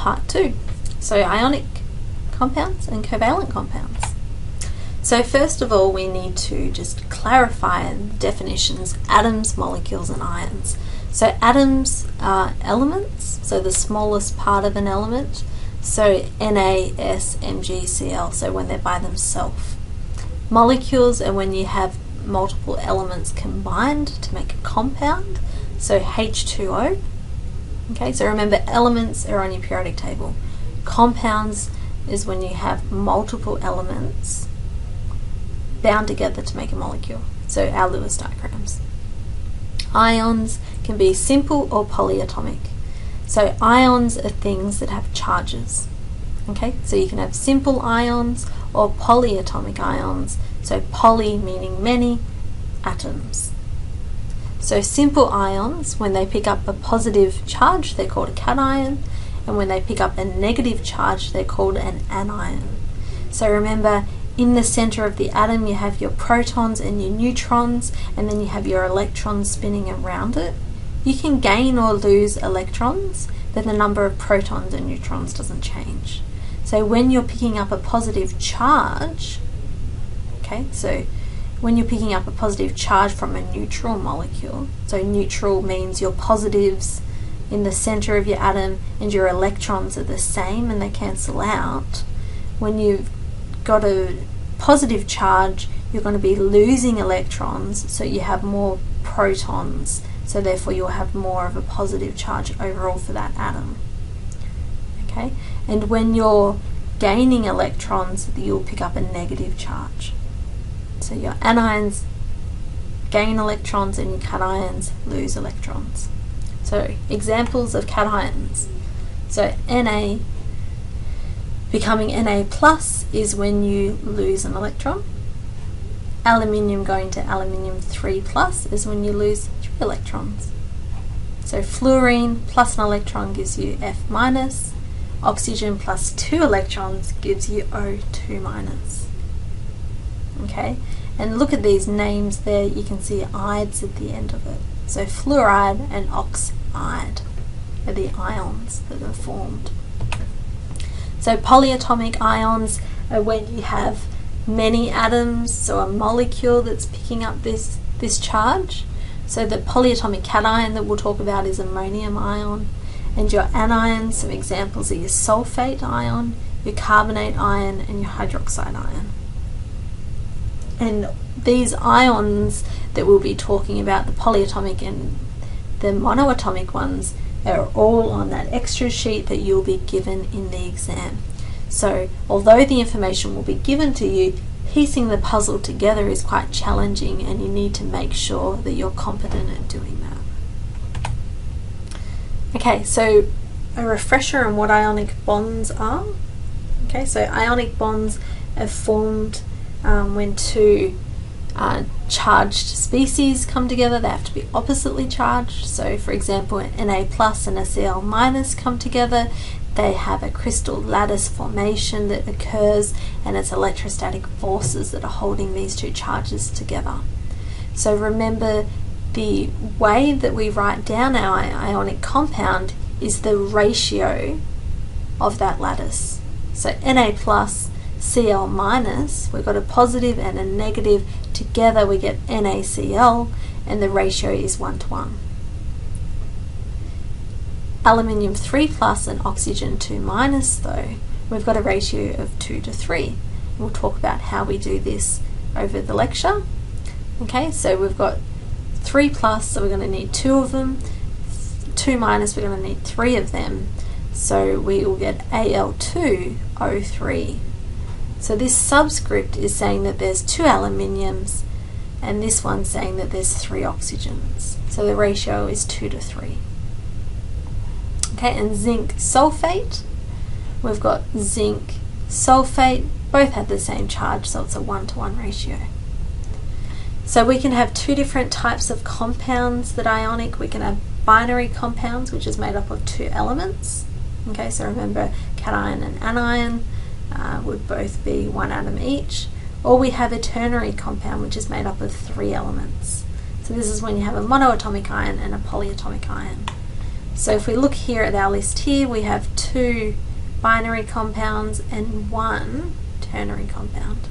part 2. So ionic compounds and covalent compounds. So first of all, we need to just clarify the definitions: atoms, molecules, and ions. So atoms are elements, so the smallest part of an element. So Na, S, Mg, Cl, so when they're by themselves. Molecules are when you have multiple elements combined to make a compound, so H2O. Okay, so remember, elements are on your periodic table. Compounds is when you have multiple elements bound together to make a molecule, so our Lewis diagrams. Ions can be simple or polyatomic. So ions are things that have charges. Okay, so you can have simple ions or polyatomic ions. So poly meaning many atoms. So simple ions, when they pick up a positive charge, they're called a cation, and when they pick up a negative charge, they're called an anion. So remember, in the center of the atom you have your protons and your neutrons, and then you have your electrons spinning around it. You can gain or lose electrons, but the number of protons and neutrons doesn't change. So when you're picking up a positive charge, okay, so when you're picking up a positive charge from a neutral molecule, so neutral means your positives in the center of your atom and your electrons are the same and they cancel out. When you've got a positive charge, you're going to be losing electrons, so you have more protons, so therefore you'll have more of a positive charge overall for that atom. Okay, and when you're gaining electrons, you'll pick up a negative charge. So your anions gain electrons and your cations lose electrons. So examples of cations. So Na becoming Na plus is when you lose an electron. Aluminium going to aluminium 3 plus is when you lose 3 electrons. So fluorine plus an electron gives you F minus. Oxygen plus 2 electrons gives you O2 minus. Okay, and look at these names there, you can see ides at the end of it. So fluoride and oxide are the ions that are formed. So polyatomic ions are when you have many atoms, so a molecule that's picking up this charge. So the polyatomic cation that we'll talk about is ammonium ion, and your anions, some examples are your sulfate ion, your carbonate ion, and your hydroxide ion. And these ions that we'll be talking about, the polyatomic and the monoatomic ones, are all on that extra sheet that you'll be given in the exam. So although the information will be given to you, piecing the puzzle together is quite challenging, and you need to make sure that you're competent at doing that. Okay, so a refresher on what ionic bonds are. Okay, so ionic bonds are formed when two charged species come together. They have to be oppositely charged. So for example, Na plus and a Cl minus come together. They have a crystal lattice formation that occurs, and it's electrostatic forces that are holding these two charges together. So remember, the way that we write down our ionic compound is the ratio of that lattice. So Na plus Cl minus, we've got a positive and a negative, together we get NaCl, and the ratio is 1:1. Aluminium 3 plus and oxygen 2 minus, though, we've got a ratio of 2:3. We'll talk about how we do this over the lecture. Okay, so we've got 3 plus, so we're going to need 2 of them. 2 minus, we're going to need 3 of them. So we will get Al2O3. So this subscript is saying that there's 2 aluminiums, and this one's saying that there's 3 oxygens. So the ratio is 2:3. Okay, and zinc sulfate, we've got zinc sulfate, both have the same charge, so it's a 1:1 ratio. So we can have 2 different types of compounds that are ionic. We can have binary compounds, which is made up of 2 elements. Okay, so remember, cation and anion would both be 1 atom each. Or we have a ternary compound, which is made up of 3 elements. So this is when you have a monoatomic ion and a polyatomic ion. So if we look here at our list here, we have 2 binary compounds and 1 ternary compound.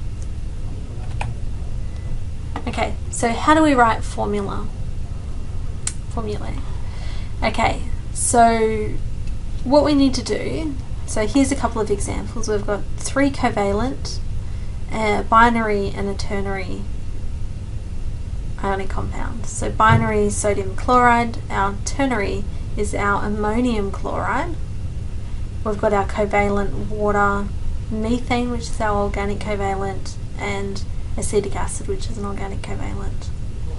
Okay, so how do we write formulae? Okay, so what we need to do, so here's a couple of examples. We've got 3 covalent, a binary and a ternary ionic compound. So binary is sodium chloride, our ternary is our ammonium chloride. We've got our covalent water, methane, which is our organic covalent, and acetic acid, which is an organic covalent.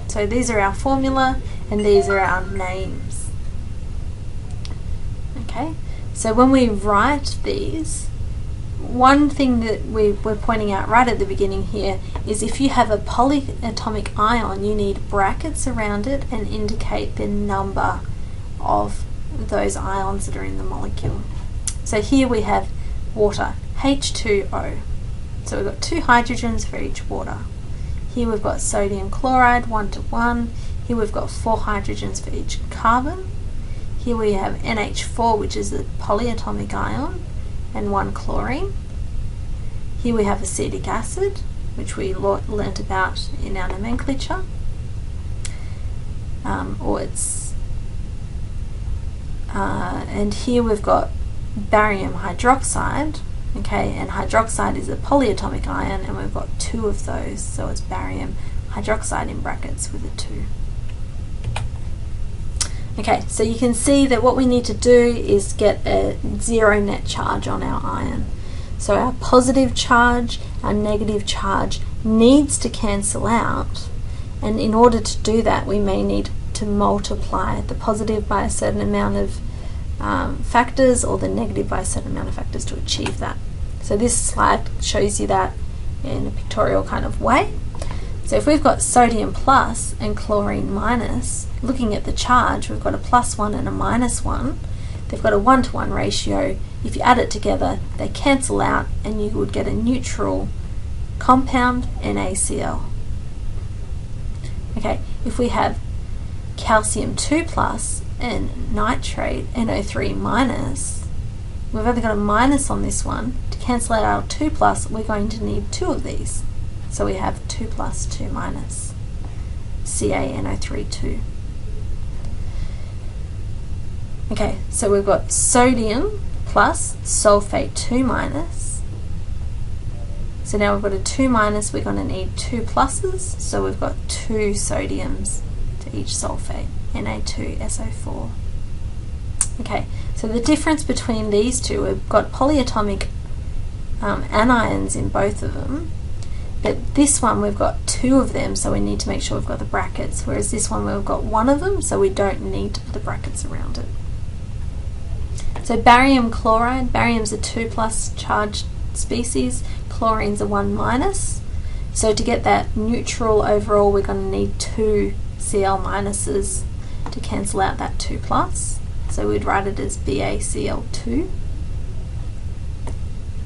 So these are our formula and these are our names. Okay, so when we write these, one thing that we're pointing out right at the beginning here is if you have a polyatomic ion, you need brackets around it and indicate the number of those ions that are in the molecule. So here we have water, H2O. So we've got 2 hydrogens for each water. Here we've got sodium chloride, 1 to 1. Here we've got 4 hydrogens for each carbon. Here we have NH4, which is a polyatomic ion, and 1 chlorine. Here we have acetic acid, which we learnt about in our nomenclature. And here we've got barium hydroxide. Okay, and hydroxide is a polyatomic ion, and we've got 2 of those, so it's barium hydroxide in brackets with a 2. Okay, so you can see that what we need to do is get a 0 net charge on our ion. So our positive charge, our negative charge needs to cancel out, and in order to do that we may need to multiply the positive by a certain amount of factors, or the negative by a certain amount of factors to achieve that. So this slide shows you that in a pictorial kind of way. So if we've got sodium plus and chlorine minus, looking at the charge, we've got a +1 and a -1. They've got a 1-to-1 ratio. If you add it together, they cancel out and you would get a neutral compound, NaCl. Okay, if we have calcium 2+ and nitrate, NO3-, we've only got a minus on this one. To cancel out our 2+, we're going to need 2 of these. So we have 2+, 2-, CaNO3-2. Okay, so we've got sodium plus sulfate 2-. So now we've got a 2-, we're going to need 2 pluses, so we've got 2 sodiums to each sulfate, Na2SO4. Okay, so the difference between these two, we've got polyatomic anions in both of them, but this one we've got 2 of them, so we need to make sure we've got the brackets, whereas this one we've got 1 of them, so we don't need to put the brackets around it. So barium chloride, barium's a 2+ charged species, chlorine's a 1-. So to get that neutral overall, we're going to need 2 Cl- to cancel out that 2+. So we'd write it as BaCl2.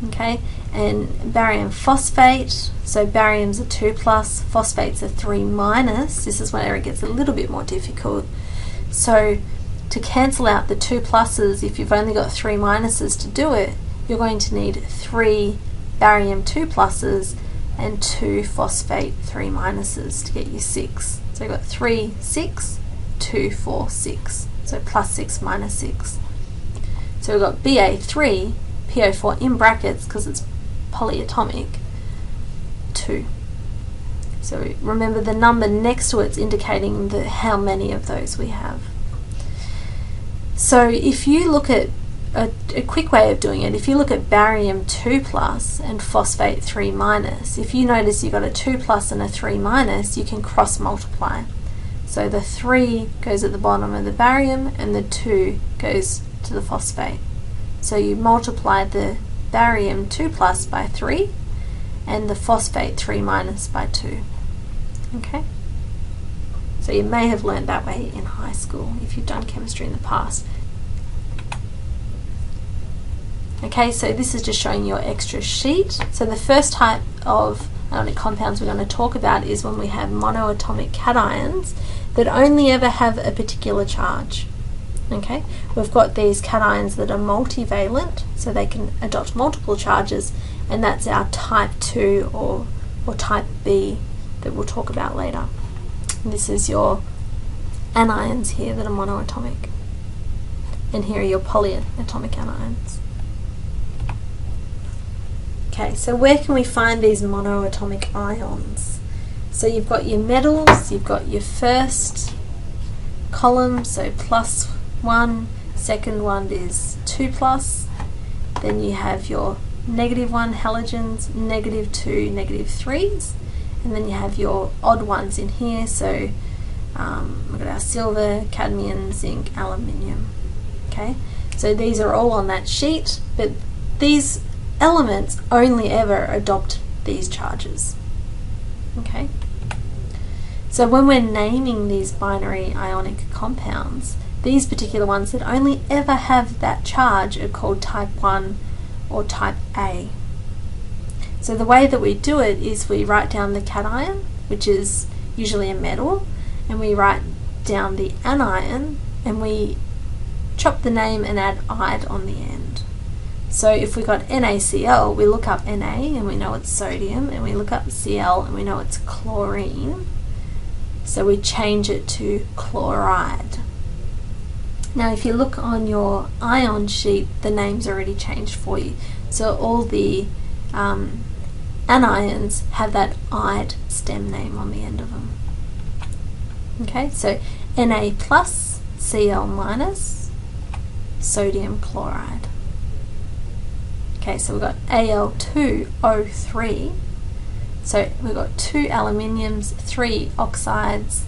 Okay, and barium phosphate, so barium's a 2+, phosphate's a 3-. This is where it gets a little bit more difficult. So to cancel out the 2 pluses, if you've only got 3 minuses to do it, you're going to need 3 barium 2 pluses and 2 phosphate 3 minuses to get you 6. So you've got 3, 6, 2, 4, 6. So +6, -6. So we've got Ba3, PO4 in brackets because it's polyatomic, 2. So remember the number next to it's indicating how many of those we have. So if you look at a quick way of doing it, if you look at barium 2+ and phosphate 3-, if you notice you've got a 2+ and a 3-, you can cross multiply. So the 3 goes at the bottom of the barium and the 2 goes to the phosphate. So you multiply the barium 2+ by 3 and the phosphate 3- by 2. Okay? So you may have learned that way in high school if you've done chemistry in the past. Okay, so this is just showing your extra sheet. So the first type of ionic compounds we're going to talk about is when we have monoatomic cations that only ever have a particular charge. Okay, we've got these cations that are multivalent, so they can adopt multiple charges, and that's our type 2 or type B that we'll talk about later. And this is your anions here that are monoatomic, and here are your polyatomic anions. Okay, so where can we find these monoatomic ions? So you've got your metals, you've got your first column, so +1, second one is 2+, then you have your -1 halogens, -2, -3s, and then you have your odd ones in here, so we've got our silver, cadmium, zinc, aluminium. Okay, so these are all on that sheet, but these elements only ever adopt these charges. Okay, so when we're naming these binary ionic compounds, these particular ones that only ever have that charge are called type 1 or type A. So the way that we do it is we write down the cation, which is usually a metal, and we write down the anion, and we chop the name and add "ide" on the end. So if we got NaCl, we look up Na and we know it's sodium, and we look up Cl and we know it's chlorine. So we change it to chloride. Now if you look on your ion sheet, the name's already changed for you. So all the anions have that "ide" stem name on the end of them. Okay, so Na+, Cl-, sodium chloride. Okay, so we've got Al2O3. So we've got 2 aluminiums, 3 oxides,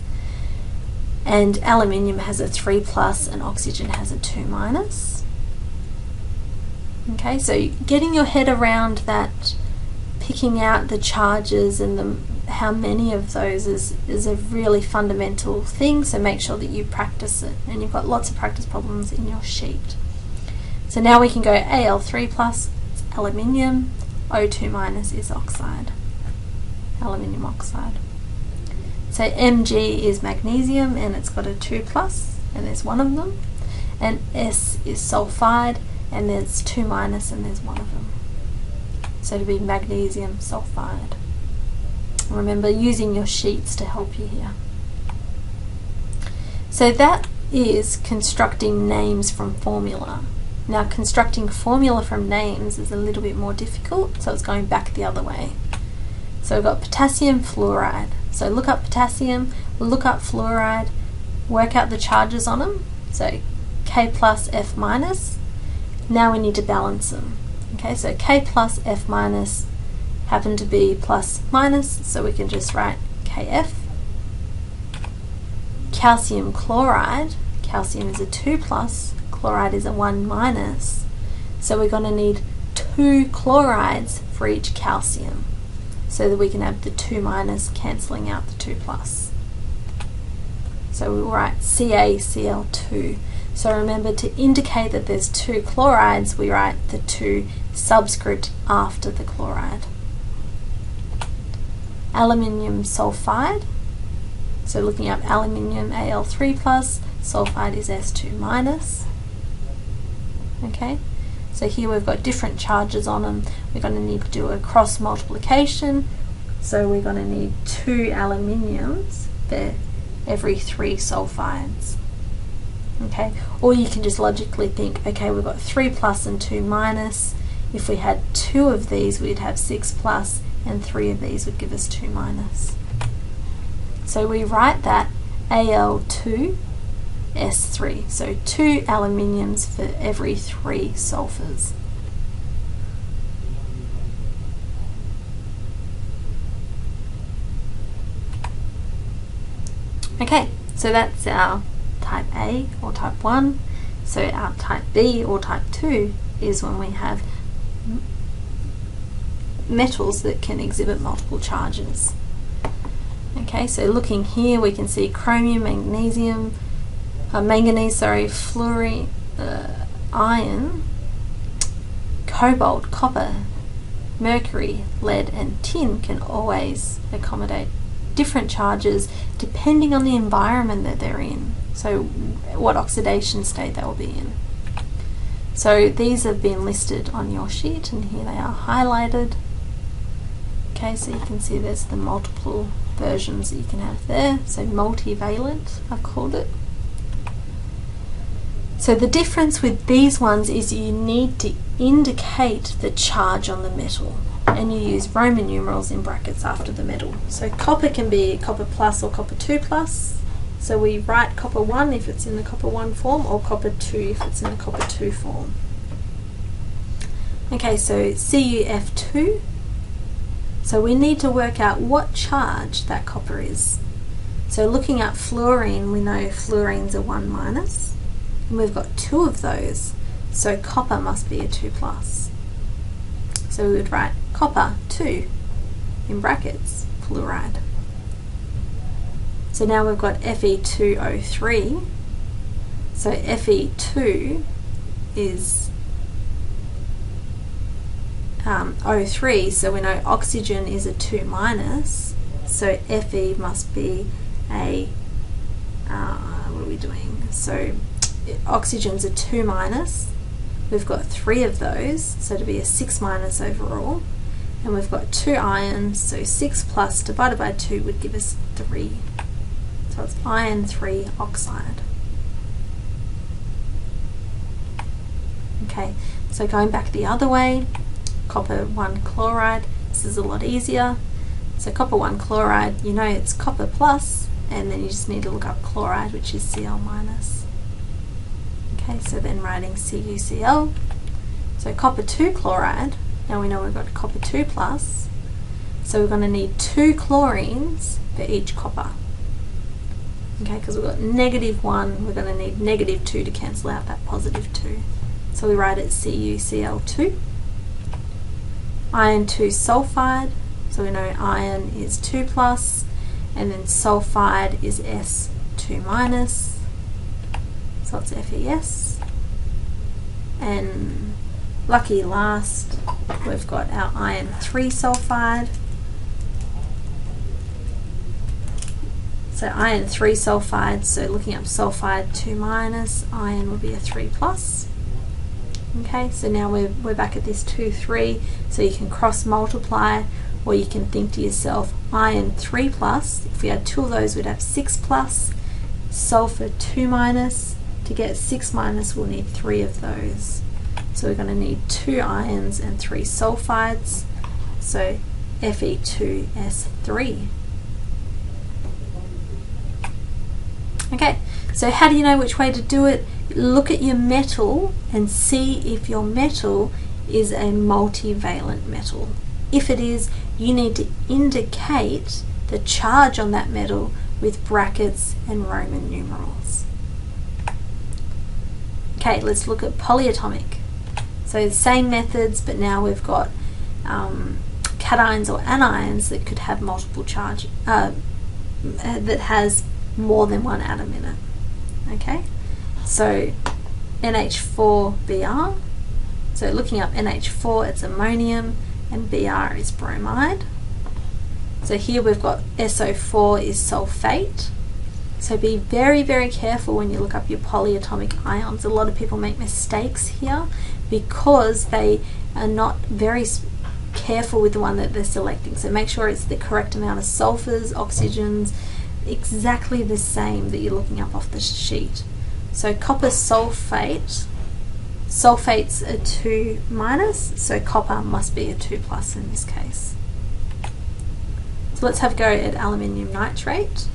and aluminium has a 3+ and oxygen has a 2-. Okay, so getting your head around that, picking out the charges and how many of those is a really fundamental thing, so make sure that you practice it, and you've got lots of practice problems in your sheet. So now we can go Al3+, aluminium, O2- is oxide, aluminium oxide. So Mg is magnesium, and it's got a 2+, and there's one of them, and S is sulfide, and there's 2-, and there's one of them. So to be magnesium sulfide. Remember using your sheets to help you here. So that is constructing names from formula. Now constructing formula from names is a little bit more difficult, so it's going back the other way. So we've got potassium fluoride. So look up potassium, look up fluoride, work out the charges on them. So K+, F-. Now we need to balance them. Okay, so K+, F- happen to be +-, so we can just write Kf. Calcium chloride, calcium is a 2+, chloride is a 1-, so we're going to need 2 chlorides for each calcium, so that we can have the 2- cancelling out the 2+. So we'll write CaCl2. So remember, to indicate that there's 2 chlorides, we write the 2 subscript after the chloride. Aluminium sulfide. So looking up aluminium, Al3+, sulfide is S2-. Okay, so here we've got different charges on them. We're going to need to do a cross multiplication. So we're going to need 2 aluminiums for every 3 sulfides. Okay, or you can just logically think, okay, we've got 3+ and 2-. If we had 2 of these, we'd have 6+, and 3 of these would give us 2-. So we write that Al2S3, so 2 aluminiums for every 3 sulfurs. Okay, so that's our type A or type 1. So our type B or type 2 is when we have metals that can exhibit multiple charges. Okay, so looking here we can see chromium, manganese, fluorine, iron, cobalt, copper, mercury, lead and tin can always accommodate different charges depending on the environment that they're in. so what oxidation state they will be in. So these have been listed on your sheet, and here they are highlighted. Okay, so you can see there's the multiple versions that you can have there, so multivalent I've called it. So the difference with these ones is you need to indicate the charge on the metal, and you use Roman numerals in brackets after the metal. So copper can be copper plus or copper 2 plus. So we write copper 1 if it's in the copper 1 form, or copper 2 if it's in the copper 2 form. Okay, so CuF2. So we need to work out what charge that copper is. So looking at fluorine, we know fluorines are 1 minus. And we've got 2 of those, so copper must be a 2 plus. So we would write copper 2 in brackets, fluoride. So now we've got Fe2O3. So Fe2 is O3, so we know oxygen is a 2 minus, so Fe must be a, what are we doing? So oxygen's a 2 minus, we've got 3 of those, so to be a 6 minus overall, and we've got 2 ions, so 6 plus divided by 2 would give us 3. So it's iron 3 oxide. Okay, so going back the other way, copper 1 chloride, this is a lot easier. So copper 1 chloride, you know it's copper plus, and then you just need to look up chloride, which is Cl minus. Okay, so then writing CuCl. So copper 2 chloride, now we know we've got copper 2 plus, so we're going to need 2 chlorines for each copper. Okay, because we've got -1, we're going to need -2 to cancel out that +2. So we write it CuCl2. Iron 2 sulfide, so we know iron is 2 plus, and then sulfide is S2 minus. So it's FeS. And lucky last, we've got our iron 3 sulfide. So iron 3 sulfide, so looking up sulfide 2 minus, iron will be a 3 plus. Okay, so now we're back at this 2, 3, so you can cross multiply, or you can think to yourself, iron 3 plus, if we had 2 of those we'd have 6 plus, sulfur 2 minus. To get 6 minus we'll need 3 of those. So we're going to need 2 ions and 3 sulfides, so Fe2S3. Okay, so how do you know which way to do it? Look at your metal and see if your metal is a multivalent metal. If it is, you need to indicate the charge on that metal with brackets and Roman numerals. Okay, let's look at polyatomic. So the same methods, but now we've got cations or anions that could have multiple charge, that has more than one atom in it. Okay, so NH4Br. So looking up NH4, it's ammonium, and Br is bromide. So here we've got SO4 is sulfate. So be very, very careful when you look up your polyatomic ions. A lot of people make mistakes here because they are not very careful with the one that they're selecting. So make sure it's the correct amount of sulfurs, oxygens, exactly the same that you're looking up off the sheet. So copper sulfate, sulfate's a 2 minus, so copper must be a 2 plus in this case. So let's have a go at aluminium nitrate.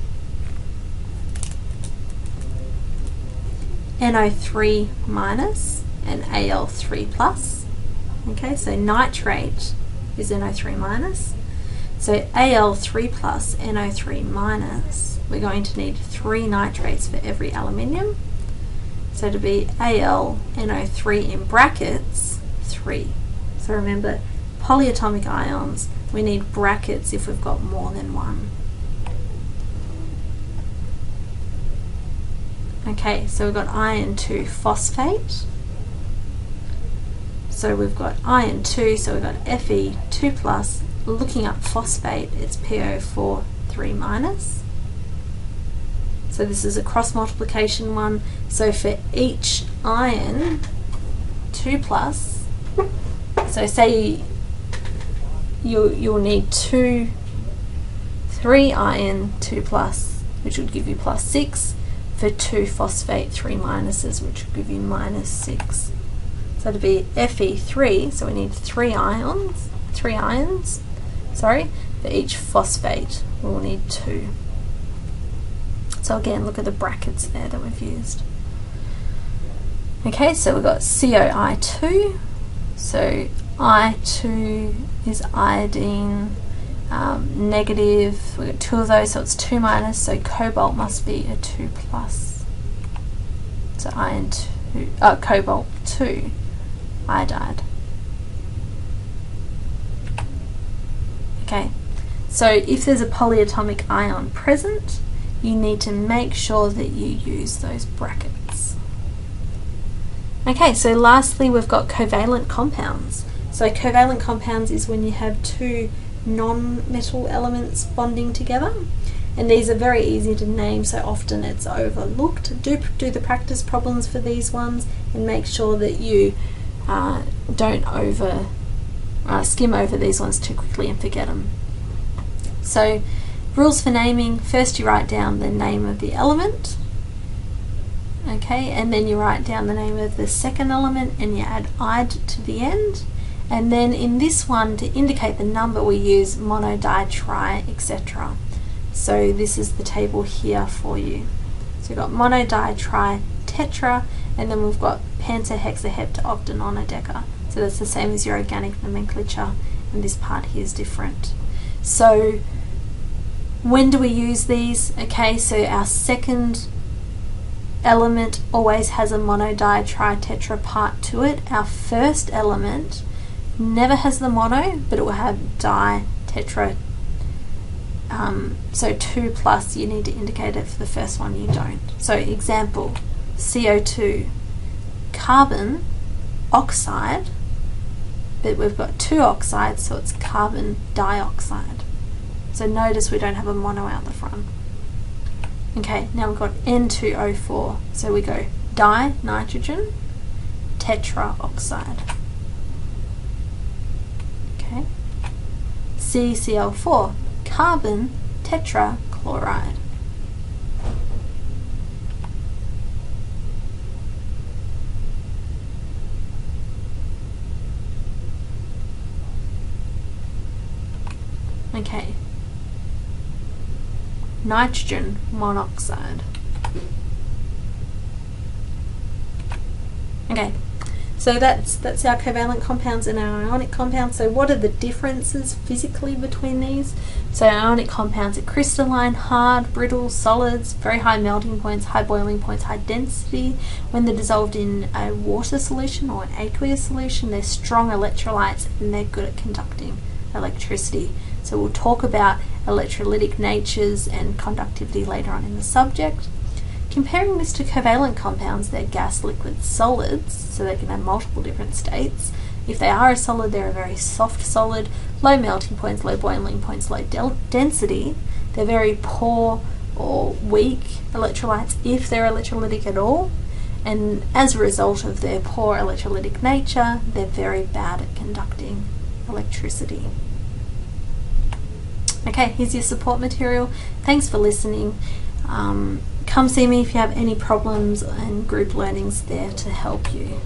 NO3 minus and Al3 plus. Okay, so nitrate is NO3 minus. So Al3 plus, NO3 minus, we're going to need 3 nitrates for every aluminium. So to be Al NO3 in brackets, 3. So remember, polyatomic ions, we need brackets if we've got more than one. Okay, so we've got iron 2 phosphate. So we've got iron 2, so we've got Fe2 plus. Looking up phosphate, it's PO4 3 minus. So this is a cross multiplication one. So for each ion 2 plus, so say you'll need 3 ion 2 plus, which would give you plus 6, for 2 phosphate 3 minuses, which would give you minus 6. So it'd be Fe3, so we need 3 ions, for each phosphate we'll need 2. So again, look at the brackets there that we've used. Okay, so we've got COI2, so I2 is iodine, negative, we've got 2 of those, so it's 2 minus, so cobalt must be a 2 plus. So cobalt 2 iodide. Okay, so if there's a polyatomic ion present, you need to make sure that you use those brackets. Okay, so lastly we've got covalent compounds. So covalent compounds is when you have 2 non-metal elements bonding together, and these are very easy to name, so often it's overlooked. Do the practice problems for these ones and make sure that you don't skim over these ones too quickly and forget them. So rules for naming: first you write down the name of the element, okay, and then you write down the name of the second element and you add "ide" to the end. And then in this one, to indicate the number, we use mono, di, tri, etc. So this is the table here for you. So we've got mono, di, tri, tetra, and then we've got penta, hexa, hepta, octa, nona, deca. So that's the same as your organic nomenclature, and this part here is different. So when do we use these? Okay, so our second element always has a mono, di, tri, tetra part to it. Our first element never has the mono, but it will have di, tetra. So 2 plus, you need to indicate it. For the first one, you don't. So example, CO2, carbon oxide, but we've got 2 oxides, so it's carbon dioxide. So notice we don't have a mono out the front. Okay, now we've got N2O4, so we go di, nitrogen, tetraoxide. Okay, CCl4, carbon tetrachloride. Okay, nitrogen monoxide. Okay, so that's our covalent compounds and our ionic compounds. So what are the differences physically between these? So ionic compounds are crystalline, hard, brittle, solids, very high melting points, high boiling points, high density. When they're dissolved in a water solution or an aqueous solution, they're strong electrolytes and they're good at conducting electricity. So we'll talk about electrolytic natures and conductivity later on in the subject. Comparing this to covalent compounds, they're gas, liquid, solids, so they can have multiple different states. If they are a solid, they're a very soft solid, low melting points, low boiling points, low density. They're very poor or weak electrolytes if they're electrolytic at all, and as a result of their poor electrolytic nature, they're very bad at conducting electricity. Okay, here's your support material. Thanks for listening. Come see me if you have any problems, and group learning's there to help you.